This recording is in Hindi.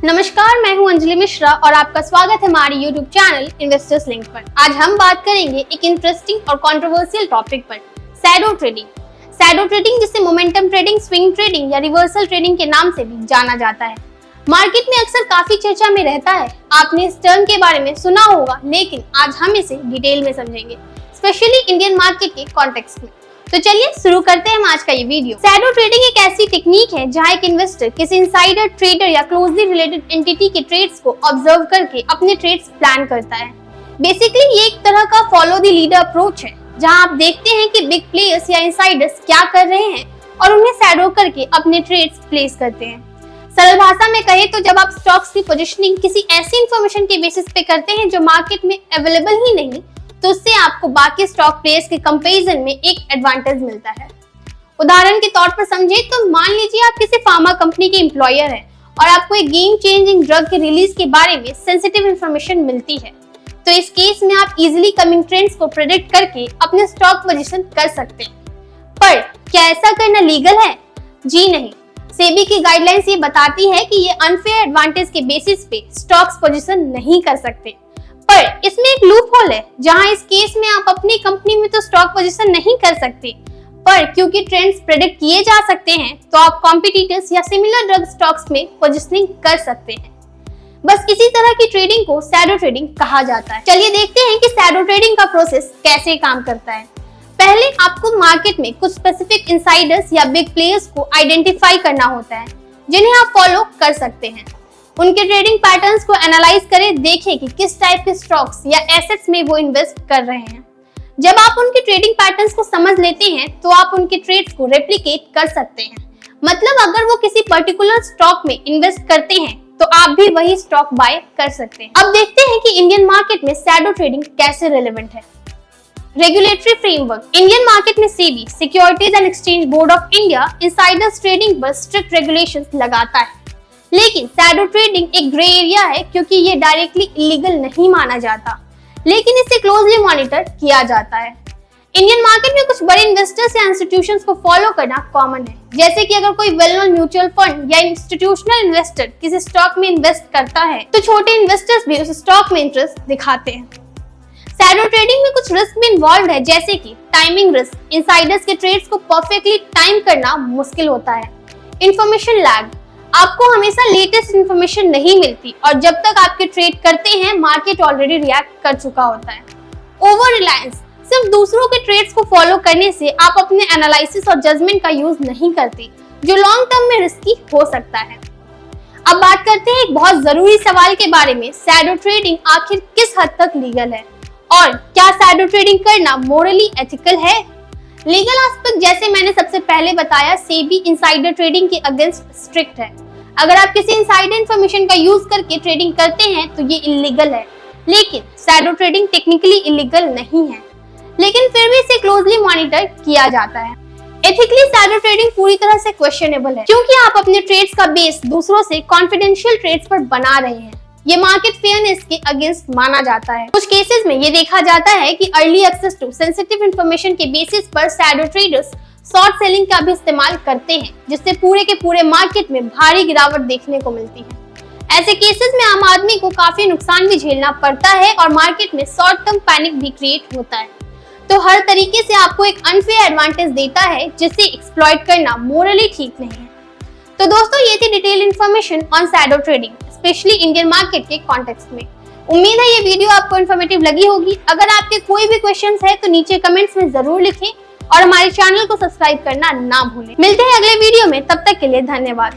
नमस्कार, मैं हूं अंजलि मिश्रा और आपका स्वागत है हमारे YouTube चैनल इन्वेस्टर्स लिंक पर। आज हम बात करेंगे एक इंटरेस्टिंग और कंट्रोवर्शियल टॉपिक पर, शैडो ट्रेडिंग। शैडो ट्रेडिंग, जिसे मोमेंटम ट्रेडिंग, स्विंग ट्रेडिंग या रिवर्सल ट्रेडिंग के नाम से भी जाना जाता है, मार्केट में अक्सर काफी चर्चा में रहता है। आपने इस टर्म के बारे में सुना होगा, लेकिन आज हम इसे डिटेल में समझेंगे, स्पेशली इंडियन मार्केट के कॉन्टेक्स्ट में। तो चलिए शुरू करते हैं हम आज का ये वीडियो। शैडो ट्रेडिंग एक ऐसी टेक्निक है जहां एक इन्वेस्टर किसी इनसाइडर ट्रेडर या क्लोजली रिलेटेड एंटिटी के ट्रेड्स को ऑब्जर्व करके अपने ट्रेड्स प्लान करता है। बेसिकली ये एक तरह का फॉलो द लीडर अप्रोच है, जहां आप देखते हैं कि बिग प्लेयर्स या इनसाइडर्स क्या कर रहे हैं और उन्हें शैडो करके अपने ट्रेड्स प्लेस करते हैं। सरल भाषा में कहे तो जब आप स्टॉक्स की पोजीशनिंग किसी ऐसी इंफॉर्मेशन के बेसिस पे करते हैं जो मार्केट में अवेलेबल ही नहीं, तो उससे आपको बाकी स्टॉक प्लेयर्स के कंपैरिजन में एक एडवांटेज मिलता है। उदाहरण के तौर पर समझे तो मान लीजिए आप किसी फार्मा कंपनी के एम्प्लॉयर हैं और आपको एक गेम चेंजिंग ड्रग के रिलीज के बारे में सेंसिटिव इंफॉर्मेशन मिलती है, तो इस केस में आप इजीली कमिंग ट्रेंड्स को प्रेडिक्ट करके अपने स्टॉक पोजीशन कर सकते हैं। पर क्या ऐसा करना लीगल है? जी नहीं। सेबी की गाइडलाइंस ये बताती है कि ये अनफेयर एडवांटेज के बेसिस पे स्टॉक्स पोजीशन नहीं कर सकते। पर इसमें एक लूप होल है, जहां इस केस में आप अपनी कंपनी में तो स्टॉक पोजीशन नहीं कर सकते, पर क्योंकि ट्रेंड्स प्रेडिक्ट किए जा सकते हैं, तो आप कॉम्पिटिटर्स या सिमिलर ड्रग स्टॉक्स में पोजीशनिंग कर सकते हैं। बस इसी तरह की ट्रेडिंग को शैडो ट्रेडिंग कहा जाता है। चलिए देखते हैं कि शैडो ट्रेडिंग का प्रोसेस कैसे काम करता है। पहले आपको मार्केट में कुछ स्पेसिफिक इनसाइडर्स या बिग प्लेयर्स को आइडेंटिफाई करना होता है, जिन्हें आप फॉलो कर सकते हैं। उनके ट्रेडिंग पैटर्न्स को एनालाइज करें, देखें कि किस टाइप के स्टॉक्स या एसेट्स में वो इन्वेस्ट कर रहे हैं। जब आप उनके ट्रेडिंग पैटर्न्स को समझ लेते हैं, तो आप उनके ट्रेड्स को रेप्लिकेट कर सकते हैं। मतलब अगर वो किसी पर्टिकुलर स्टॉक में इन्वेस्ट करते हैं, तो आप भी वही स्टॉक बाय कर सकते हैं। अब देखते हैं कि इंडियन मार्केट में शैडो ट्रेडिंग कैसे रेलेवेंट है। Regulatory framework. इंडियन मार्केट में SEBI, securities and exchange board of India, Insiders trading पर स्ट्रिक्ट रेगुलेशंस लगाता है। लेकिन शैडो ट्रेडिंग एक ग्रे एरिया है, क्योंकि ये डायरेक्टली इलीगल नहीं माना जाता, लेकिन इसे क्लोजली मॉनिटर किया जाता है। इंडियन मार्केट में कुछ बड़े इन्वेस्टर्स या इंस्टीट्यूशंस को फॉलो करना कॉमन है, जैसे कि अगर कोई वेल नोन म्यूचुअल फंड या इंस्टीट्यूशनल इन्वेस्टर किसी स्टॉक में इन्वेस्ट करता है, तो छोटे इन्वेस्टर्स भी उस स्टॉक में इंटरेस्ट दिखाते हैं। शैडो ट्रेडिंग में कुछ रिस्क भी इन्वॉल्व है, जैसे कि टाइमिंग रिस्क। इनसाइडर्स के ट्रेड्स को परफेक्टली टाइम करना मुश्किल होता है। इंफॉर्मेशन लैग, आपको हमेशा लेटेस्ट इंफॉर्मेशन नहीं मिलती और जब तक आपके ट्रेड करते हैं, मार्केट ऑलरेडी रिएक्ट कर चुका होता है। ओवर रिलायंस, सिर्फ दूसरों के ट्रेड्स को फॉलो करने से आप अपने एनालिसिस और जजमेंट का यूज नहीं करते, जो लॉन्ग टर्म में रिस्की हो सकता है। अब बात करते हैं एक बहुत जरूरी सवाल के बारे में, शैडो ट्रेडिंग आखिर किस हद तक लीगल है और क्या शैडो ट्रेडिंग करना मोरली एथिकल है? लीगल एस्पेक्ट, जैसे मैंने सबसे पहले बताया, सेबी इनसाइडर ट्रेडिंग के अगेंस्ट स्ट्रिक्ट है। अगर आप किसी इनसाइडर इंफॉर्मेशन का यूज करके ट्रेडिंग करते हैं, तो ये इलीगल है। लेकिन शैडो ट्रेडिंग टेक्निकली इलीगल नहीं है, लेकिन फिर भी इसे क्लोजली मॉनिटर किया जाता है। एथिकली शैडो ट्रेडिंग पूरी तरह से क्वेश्चनेबल है, क्योंकि आप अपने ट्रेड्स का बेस दूसरों से कॉन्फिडेंशियल ट्रेड्स पर बना रहे हैं। ये मार्केट फेयरनेस के अगेंस्ट माना जाता है। कुछ केसेस में ये देखा जाता है कि early access to sensitive information के बेसिस पर शैडो ट्रेडर्स शॉर्ट सेलिंग का भी इस्तेमाल करते हैं, जिससे पूरे के पूरे मार्केट में भारी गिरावट देखने को मिलती है। ऐसे केसेस में आम आदमी को काफी नुकसान भी झेलना पड़ता है और मार्केट में शॉर्ट टर्म पैनिक भी क्रिएट होता है। तो हर तरीके से आपको एक अनफेयर एडवांटेज देता है, जिसे एक्सप्लॉइट करना मोरली ठीक नहीं है। तो दोस्तों, ये थी detail information on shadow trading, specially Indian market के कॉन्टेक्स्ट में। उम्मीद है ये वीडियो आपको इन्फॉर्मेटिव लगी होगी। अगर आपके कोई भी क्वेश्चंस है तो नीचे कमेंट्स में जरूर लिखें और हमारे चैनल को सब्सक्राइब करना ना भूलें। मिलते हैं अगले वीडियो में, तब तक के लिए धन्यवाद।